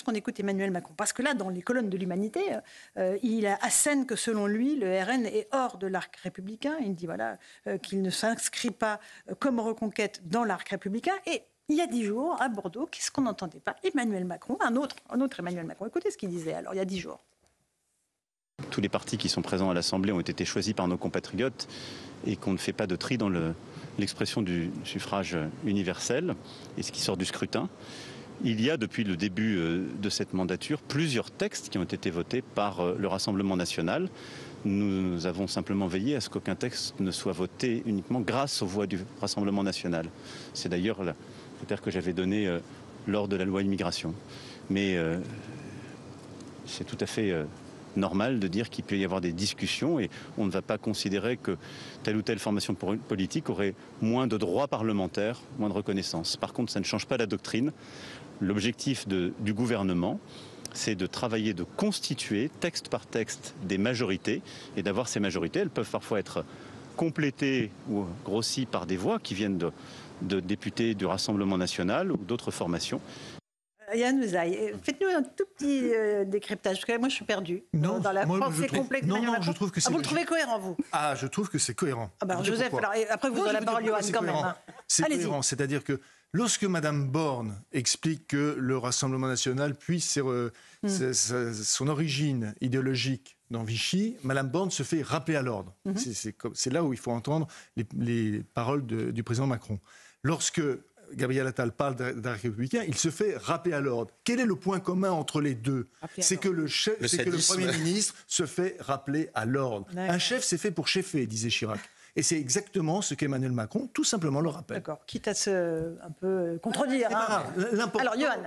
qu'on écoute Emmanuel Macron. Parce que là, dans les colonnes de l'Humanité, il assène que selon lui, le RN est hors de l'arc républicain. Il dit qu'il ne s'inscrit pas comme reconquête dans l'arc républicain. Et il y a 10 jours, à Bordeaux, qu'est-ce qu'on n'entendait pas? Emmanuel Macron, un autre Emmanuel Macron. Écoutez ce qu'il disait alors, il y a 10 jours. Tous les partis qui sont présents à l'Assemblée ont été choisis par nos compatriotes et qu'on ne fait pas de tri dans l'expression du suffrage universel et ce qui sort du scrutin. Il y a, depuis le début de cette mandature, plusieurs textes qui ont été votés par le Rassemblement national. Nous avons simplement veillé à ce qu'aucun texte ne soit voté uniquement grâce aux voix du Rassemblement national. C'est d'ailleurs le critère que j'avais donné lors de la loi immigration. Mais c'est tout à fait normal de dire qu'il peut y avoir des discussions et on ne va pas considérer que telle ou telle formation politique aurait moins de droits parlementaires, moins de reconnaissance. Par contre, ça ne change pas la doctrine. L'objectif du gouvernement, c'est de travailler, de constituer texte par texte des majorités et d'avoir ces majorités. Elles peuvent parfois être complétées ou grossies par des voix qui viennent de députés du Rassemblement national ou d'autres formations. Yann Usaï, faites-nous un tout petit décryptage, parce que moi je suis perdue dans la pensée complexe. Non, je trouve que c'est... vous le trouvez cohérent, vous? Ah, je trouve que c'est cohérent. Ah ben, Joseph, alors, après vous aurez la parole, Johan, quand même. Hein. C'est cohérent, c'est-à-dire que lorsque Mme Borne explique que le Rassemblement national puise son origine idéologique dans Vichy, Mme Borne se fait rappeler à l'ordre. C'est là où il faut entendre les paroles du président Macron. Lorsque Gabriel Attal parle d'un républicain, il se fait rappeler à l'ordre. Quel est le point commun entre les deux? C'est que le Premier ministre se fait rappeler à l'ordre. Un chef, c'est fait pour cheffer, disait Chirac. Et c'est exactement ce qu'Emmanuel Macron, tout simplement, le rappelle. D'accord, quitte à se un peu contredire.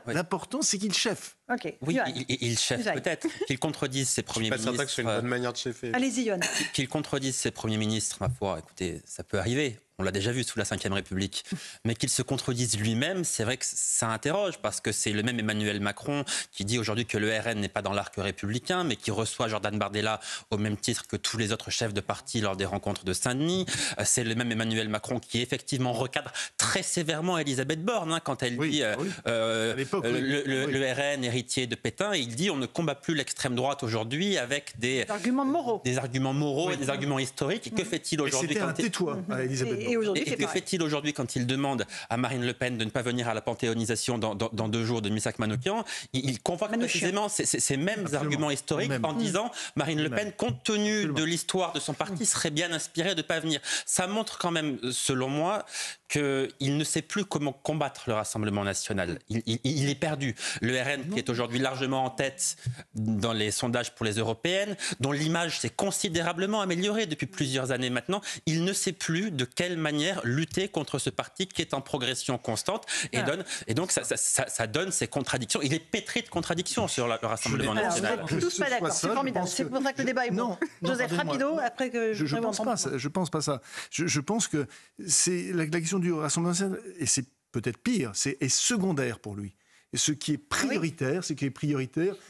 L'important, c'est qu'il cheffe. Okay. Oui, il cheffe peut-être. Qu'il contredise ses premiers ministres. Je suis pas certain que c'est une bonne manière de cheffer. Allez-y, Johan. Qu'il contredise ses premiers ministres, ma foi, écoutez, ça peut arriver. On l'a déjà vu sous la Ve République. Mais qu'il se contredise lui-même, c'est vrai que ça interroge, parce que c'est le même Emmanuel Macron qui dit aujourd'hui que le RN n'est pas dans l'arc républicain, mais qui reçoit Jordan Bardella au même titre que tous les autres chefs de parti lors des rencontres de Saint-Denis. C'est le même Emmanuel Macron qui effectivement recadre très sévèrement Elisabeth Borne quand elle dit le RN héritier de Pétain. Et il dit on ne combat plus l'extrême droite aujourd'hui avec des arguments moraux, et des arguments historiques. Que fait-il aujourd'hui? C'était un tais-toi à Elisabeth Borne. Et que fait-il aujourd'hui quand il demande à Marine Le Pen de ne pas venir à la panthéonisation dans 2 jours de Missak Manouchian? Il convoque précisément ces mêmes arguments historiques en disant Marine Le Pen, compte tenu de l'histoire de son parti, serait bien inspirée de ne pas venir. Ça montre quand même, selon moi, qu'il ne sait plus comment combattre le Rassemblement national. Il est perdu. Le RN, qui est aujourd'hui largement en tête dans les sondages pour les européennes, dont l'image s'est considérablement améliorée depuis plusieurs années maintenant, il ne sait plus de quelle manière lutter contre ce parti qui est en progression constante et donc ça donne ces contradictions. Il est pétri de contradictions sur le Rassemblement national. Vous n'êtes tous pas d'accord, c'est formidable. C'est pour ça que le débat est bon. Joseph, rapido, après que je pense pas ça. Je pense que c'est la question du Rassemblement national, et c'est peut-être pire, est secondaire pour lui. Et ce qui est prioritaire,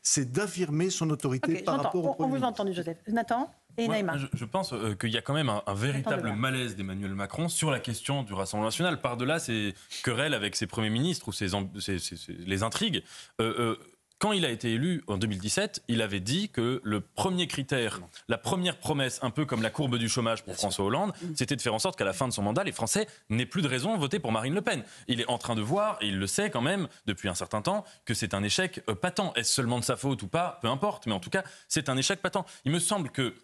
c'est d'affirmer son autorité par rapport au Premier ministre. On vous a entendu, Joseph. Nathan et Naïma. Je pense qu'il y a quand même un véritable malaise d'Emmanuel Macron sur la question du Rassemblement national. Par-delà ces querelles avec ses premiers ministres ou les intrigues. Quand il a été élu en 2017, il avait dit que le premier critère, la première promesse, un peu comme la courbe du chômage pour François Hollande, c'était de faire en sorte qu'à la fin de son mandat, les Français n'aient plus de raison de voter pour Marine Le Pen. Il est en train de voir, et il le sait quand même depuis un certain temps, que c'est un échec patent. Est-ce seulement de sa faute ou pas? Peu importe, mais en tout cas, c'est un échec patent. Il me semble que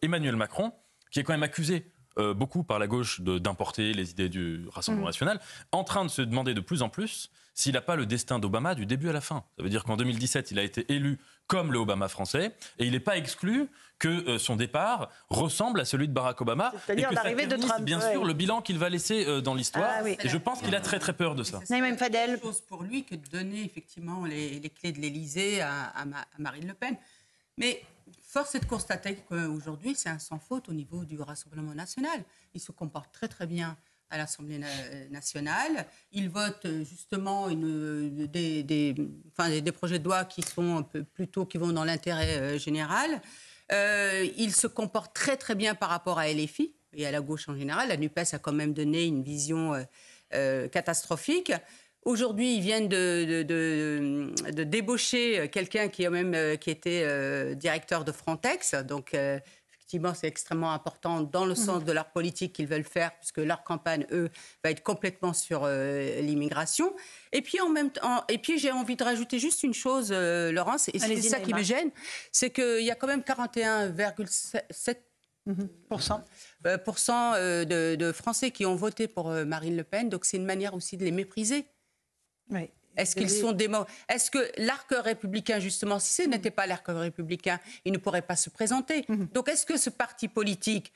Emmanuel Macron, qui est quand même accusé beaucoup par la gauche d'importer les idées du Rassemblement national, en train de se demander de plus en plus s'il n'a pas le destin d'Obama du début à la fin. Ça veut dire qu'en 2017, il a été élu comme le Obama français, et il n'est pas exclu que son départ ressemble à celui de Barack Obama, c'est-à-dire et que l'arrivée de Trump, bien sûr, le bilan qu'il va laisser dans l'histoire. Et je pense qu'il a très très peur de ça. C'est même Fadel. Chose pour lui que de donner effectivement les clés de l'Élysée à Marine Le Pen. Mais force est de constater qu'aujourd'hui, c'est un sans faute au niveau du Rassemblement national. Il se comporte très très bien à l'Assemblée nationale. Il vote justement des projets de loi qui sont qui vont dans l'intérêt général. Il se comporte très très bien par rapport à LFI et à la gauche en général. La NUPES a quand même donné une vision catastrophique. Aujourd'hui, ils viennent de débaucher quelqu'un qui était directeur de Frontex. Donc, effectivement, c'est extrêmement important dans le sens de leur politique qu'ils veulent faire, puisque leur campagne, eux, va être complètement sur l'immigration. Et puis, en même temps, j'ai envie de rajouter juste une chose, Laurence, et c'est ça qui me gêne, c'est qu'il y a quand même 41,7% de Français qui ont voté pour Marine Le Pen. Donc, c'est une manière aussi de les mépriser. Oui. Est-ce qu'ils sont Est-ce que l'arc républicain, justement, si ce n'était pas l'arc républicain, il ne pourrait pas se présenter. Donc, est-ce que ce parti politique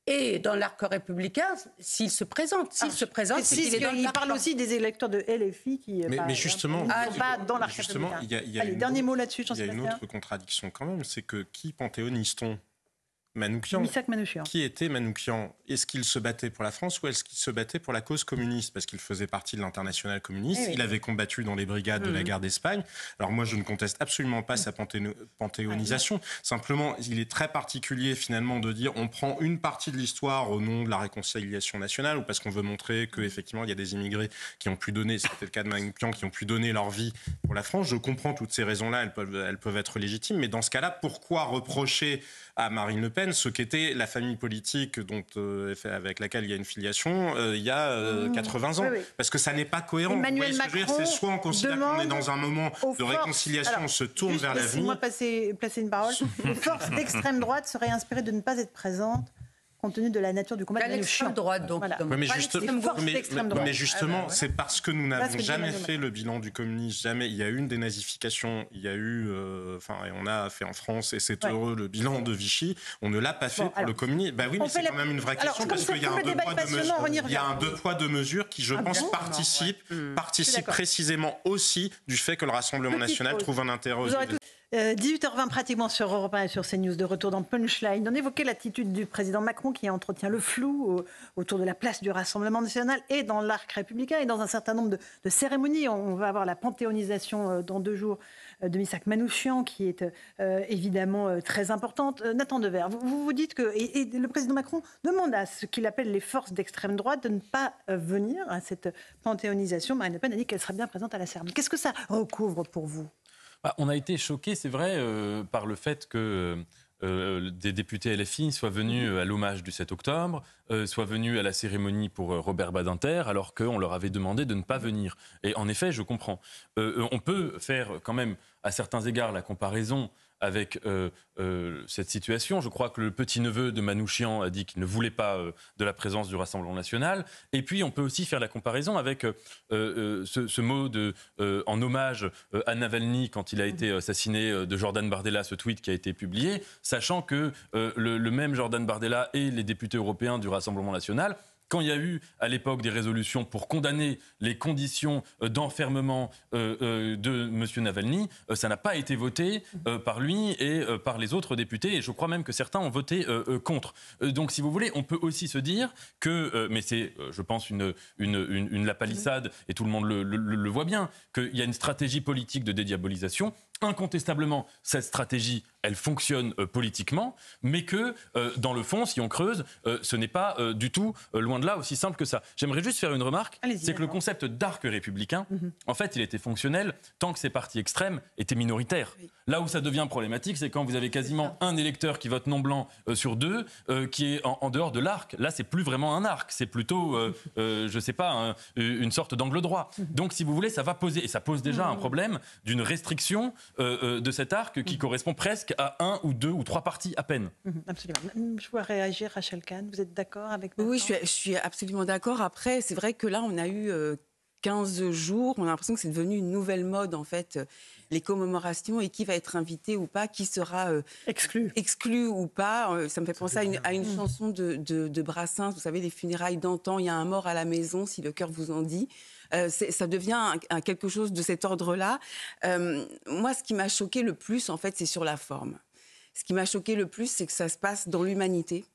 est dans l'arc républicain s'il se présente c'est qu'il est dans il parle aussi des électeurs de LFI qui mais justement, ne sont pas dans l'arc républicain. Allez, dernier mot là-dessus, il y a une autre contradiction quand même, c'est que qui panthéonise-t-on ? Manouchian. Missak Manouchian. Qui était Manouchian ? Est-ce qu'il se battait pour la France ou est-ce qu'il se battait pour la cause communiste ? Parce qu'il faisait partie de l'internationale communiste. Il avait combattu dans les brigades de la guerre d'Espagne. Alors moi, je ne conteste absolument pas sa panthéonisation. Simplement, il est très particulier finalement de dire on prend une partie de l'histoire au nom de la réconciliation nationale ou parce qu'on veut montrer qu'effectivement, il y a des immigrés qui ont pu donner, c'était le cas de Manouchian, qui ont pu donner leur vie pour la France. Je comprends toutes ces raisons-là, elles peuvent être légitimes. Mais dans ce cas-là, pourquoi reprocher à Marine Le Pen ce qu'était la famille politique avec laquelle il y a une filiation il y a 80 ans. Parce que ça n'est pas cohérent. Emmanuel Macron, c'est soit on considère qu'on est dans un moment de réconciliation, on se tourne vers l'avenir. Laissez-moi placer une parole. Les forces d'extrême droite seraient inspirées de ne pas être présentes compte tenu de la nature du combat de l'extrême droite, donc. Voilà. Mais justement, c'est parce que nous n'avons jamais fait le bilan du communisme. Jamais. Il y a eu une dénazification. Il y a eu, et on a fait en France, et c'est heureux, le bilan de Vichy. On ne l'a pas fait pour le communisme. Bah oui, mais c'est quand même une vraie question parce qu'il y a un deux poids deux mesures qui, je pense, participe précisément aussi du fait que le Rassemblement national trouve un intérêt aux 18h20 pratiquement sur Europe 1 et sur CNews, de retour dans Punchline. On évoquait l'attitude du président Macron qui entretient le flou autour de la place du Rassemblement national et dans l'arc républicain et dans un certain nombre de cérémonies. On va avoir la panthéonisation dans 2 jours de Missak Manouchian qui est évidemment très importante. Nathan Devers, vous dites que et le président Macron demande à ce qu'il appelle les forces d'extrême droite de ne pas venir à cette panthéonisation. Marine Le Pen a dit qu'elle serait bien présente à la cérémonie. Qu'est-ce que ça recouvre pour vous ? On a été choqués, c'est vrai, par le fait que des députés LFI soient venus à l'hommage du 7 octobre, soient venus à la cérémonie pour Robert Badinter, alors qu'on leur avait demandé de ne pas venir. Et en effet, je comprends. On peut faire quand même, à certains égards, la comparaison avec cette situation. Je crois que le petit-neveu de Manouchian a dit qu'il ne voulait pas de la présence du Rassemblement national. Et puis, on peut aussi faire la comparaison avec ce mot en hommage à Navalny quand il a été assassiné de Jordan Bardella, ce tweet qui a été publié, sachant que le même Jordan Bardella et les députés européens du Rassemblement national, quand il y a eu à l'époque des résolutions pour condamner les conditions d'enfermement de M. Navalny, ça n'a pas été voté par lui et par les autres députés. Et je crois même que certains ont voté contre. Donc, si vous voulez, on peut aussi se dire que, mais c'est, je pense, une lapalissade, et tout le monde le voit bien, qu'il y a une stratégie politique de dédiabolisation. Incontestablement, cette stratégie, elle fonctionne politiquement, mais que, dans le fond, si on creuse, ce n'est pas du tout, loin de là, aussi simple que ça. J'aimerais juste faire une remarque, c'est que le concept d'arc républicain, en fait, il était fonctionnel tant que ces partis extrêmes étaient minoritaires. Oui. Là où ça devient problématique, c'est quand vous avez quasiment un électeur qui vote non blanc sur 2, qui est en dehors de l'arc. Là, c'est plus vraiment un arc, c'est plutôt, je sais pas, une sorte d'angle droit. Donc, si vous voulez, ça va poser, et ça pose déjà un problème d'une restriction de cet arc qui correspond presque à 1 ou 2 ou 3 partis à peine. Absolument. Je vois réagir Rachel Kahn. Vous êtes d'accord avec moi ? Oui, je suis absolument d'accord. Après, c'est vrai que là, on a eu 15 jours. On a l'impression que c'est devenu une nouvelle mode, en fait, les commémorations et qui va être invité ou pas, qui sera exclu ou pas. Ça me fait penser à une chanson de Brassens, vous savez, les funérailles d'antan, il y a un mort à la maison, si le cœur vous en dit. Ça devient quelque chose de cet ordre-là. Moi, ce qui m'a choqué le plus, en fait, c'est sur la forme. Ce qui m'a choqué le plus, c'est que ça se passe dans l'Humanité.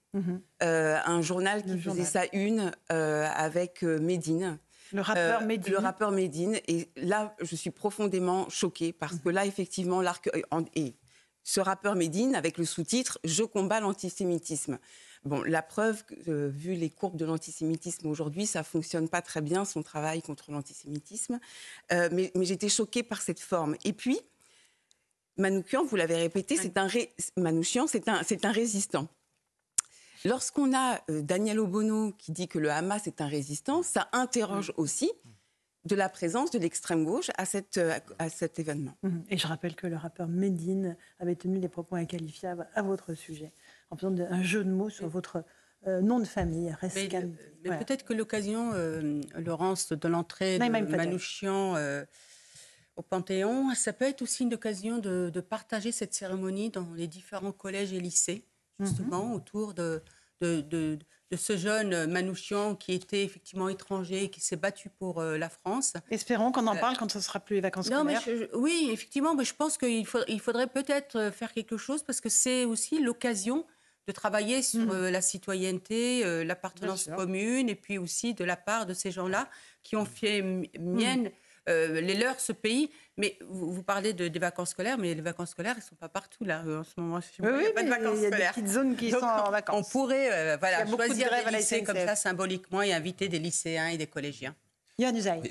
Un journal qui faisait sa une avec Médine. Le rappeur Médine. Le rappeur Médine. Et là, je suis profondément choquée parce que là, effectivement, l'arc... Et ce rappeur Médine avec le sous-titre « Je combats l'antisémitisme ». Bon, la preuve, vu les courbes de l'antisémitisme aujourd'hui, ça ne fonctionne pas très bien, son travail contre l'antisémitisme. Mais j'étais choquée par cette forme. Et puis, Manouchian, vous l'avez répété, Manouchian, c'est un résistant. Lorsqu'on a Daniel Obono qui dit que le Hamas est un résistant, ça interroge aussi de la présence de l'extrême gauche à cet événement. Et je rappelle que le rappeur Médine avait tenu des propos inqualifiables à votre sujet, en faisant un jeu de mots sur votre nom de famille. Mais peut-être que l'occasion, Laurence, de l'entrée de Manouchian au Panthéon, ça peut être aussi une occasion de partager cette cérémonie dans les différents collèges et lycées, justement, autour de ce jeune Manouchian qui était effectivement étranger et qui s'est battu pour la France. Espérons qu'on en parle quand ce ne sera plus les vacances scolaires. Oui, effectivement, mais je pense qu'il faudrait peut-être faire quelque chose parce que c'est aussi l'occasion de travailler sur la citoyenneté, l'appartenance commune, et puis aussi de la part de ces gens-là qui ont fait mienne les leurs, ce pays. Mais vous parlez des vacances scolaires, mais les vacances scolaires, elles ne sont pas partout, là, en ce moment. Il n'y a pas de vacances scolaires. Il y a des petites zones qui sont en vacances. On pourrait choisir des lycées comme ça, symboliquement, et inviter des lycéens et des collégiens.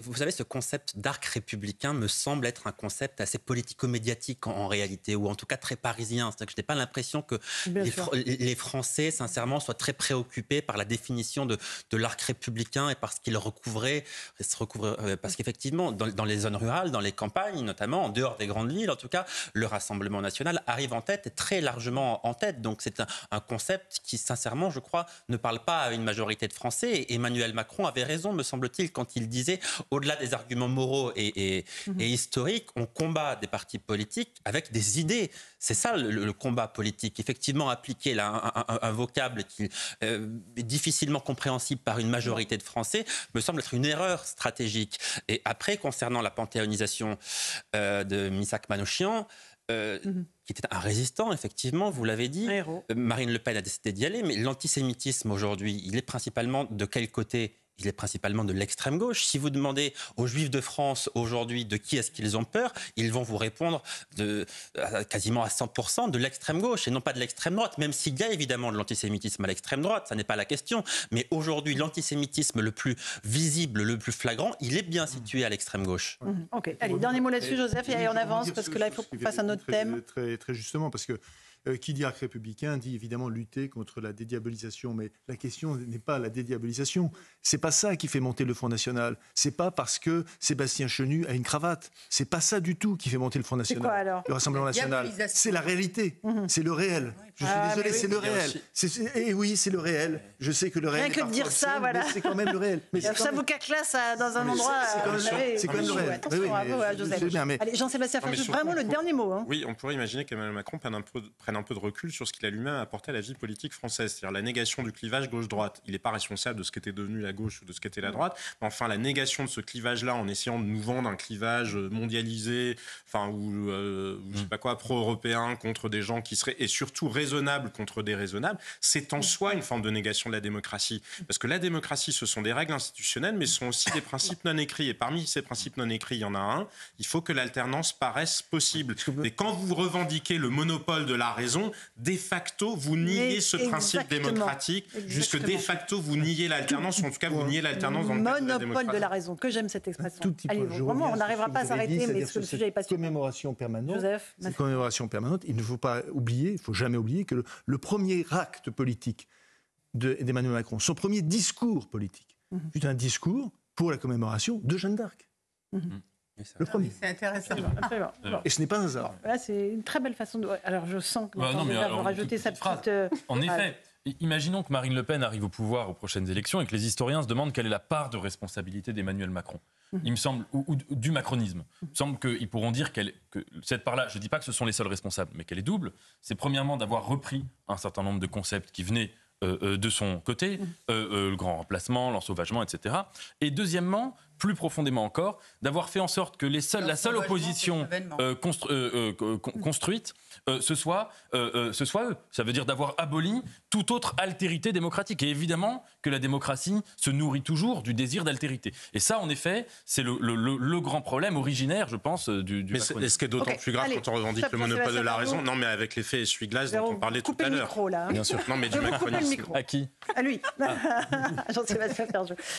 Vous savez, ce concept d'arc républicain me semble être un concept assez politico-médiatique en réalité, ou en tout cas très parisien. C'est-à-dire que je n'ai pas l'impression que les Français, sincèrement, soient très préoccupés par la définition de l'arc républicain et par ce qu'il recouvrait. Parce qu'effectivement, dans les zones rurales, dans les campagnes notamment, en dehors des grandes villes, en tout cas, le Rassemblement national arrive en tête, et très largement en tête. Donc c'est un concept qui, sincèrement, je crois, ne parle pas à une majorité de Français. Et Emmanuel Macron avait raison, me semble-t-il, quand il disait, au-delà des arguments moraux et historiques, on combat des partis politiques avec des idées. C'est ça le combat politique. Effectivement, appliquer là un vocable qui est difficilement compréhensible par une majorité de Français me semble être une erreur stratégique. Et après, concernant la panthéonisation de Missak Manouchian, qui était un résistant, effectivement, vous l'avez dit. Marine Le Pen a décidé d'y aller, mais l'antisémitisme aujourd'hui, il est principalement de quel côté ? Il est principalement de l'extrême gauche. Si vous demandez aux Juifs de France aujourd'hui de qui est-ce qu'ils ont peur, ils vont vous répondre quasiment à 100% de l'extrême gauche et non pas de l'extrême droite, même s'il y a évidemment de l'antisémitisme à l'extrême droite, ça n'est pas la question. Mais aujourd'hui, l'antisémitisme le plus visible, le plus flagrant, il est bien situé à l'extrême gauche. Ok, allez, dernier mot là-dessus, Joseph, et on avance parce que là, il faut qu'on fasse un autre thème. Très justement, parce que qui dit arc républicain dit évidemment lutter contre la dédiabolisation, mais la question n'est pas la dédiabolisation. C'est pas ça qui fait monter le Front National. C'est pas parce que Sébastien Chenu a une cravate. C'est pas ça du tout qui fait monter le Front National. C'est quoi alors ? Le Rassemblement National, c'est la réalité, c'est le réel. Je suis désolé, c'est le réel. Et oui, c'est le réel. Je sais que le réel. Rien que de dire ça, voilà. C'est quand même le réel. Mais ça vous classe dans un endroit. C'est quand même le réel. Attention à vous, Joseph. Allez, Jean-Sébastien Ferjou, vraiment le dernier mot. Oui, on pourrait imaginer qu'Emmanuel Macron prenne un peu de recul sur ce qu'il a lui-même apporté à la vie politique française, c'est-à-dire la négation du clivage gauche-droite. Il n'est pas responsable de ce qu'était devenu la gauche ou de ce qu'était la droite, mais enfin la négation de ce clivage-là en essayant de nous vendre un clivage mondialisé, ou je sais pas quoi, pro-européen contre des gens qui seraient, et surtout raisonnables contre des raisonnables, c'est en soi une forme de négation de la démocratie. Parce que la démocratie, ce sont des règles institutionnelles, mais ce sont aussi des principes non écrits. Et parmi ces principes non écrits, il y en a un, il faut que l'alternance paraisse possible. Et quand vous revendiquez le monopole de la raison, de facto, vous niez ce principe démocratique, puisque de facto, vous niez l'alternance, ou en tout cas, vous niez l'alternance dans le cadre de la démocratie. Monopole de la raison, que j'aime cette expression. Tout petit peu, vraiment, on n'arrivera pas à s'arrêter, mais ce sujet est passionnant. Commémoration permanente, Joseph, cette commémoration permanente, il ne faut pas oublier, il ne faut jamais oublier que le premier acte politique d'Emmanuel Macron, son premier discours politique, c'est un discours pour la commémoration de Jeanne d'Arc. Le premier. C'est intéressant. Absolument. Et ce n'est pas un hasard. Là, c'est une très belle façon de... Alors, je sens que vous rajoutez sa petite... En effet, imaginons que Marine Le Pen arrive au pouvoir aux prochaines élections et que les historiens se demandent quelle est la part de responsabilité d'Emmanuel Macron. Il me semble, ou du macronisme. Il me semble qu'ils pourront dire que cette part-là, je ne dis pas que ce sont les seuls responsables, mais qu'elle est double. C'est premièrement d'avoir repris un certain nombre de concepts qui venaient de son côté, le grand remplacement, l'ensauvagement, etc. Et deuxièmement, plus profondément encore, d'avoir fait en sorte que la seule opposition construite, ce soit eux. Ça veut dire d'avoir aboli toute autre altérité démocratique. Et évidemment que la démocratie se nourrit toujours du désir d'altérité. Et ça, en effet, c'est le grand problème originaire, je pense, du mais ce qui est d'autant plus grave quand on revendique le monopole de la raison. Non, mais avec l'effet essuie-glace dont on parlait tout à l'heure. Bien sûr. Non, mais du macronisme. À qui ? À lui. Jean-Sébastien Ferjou.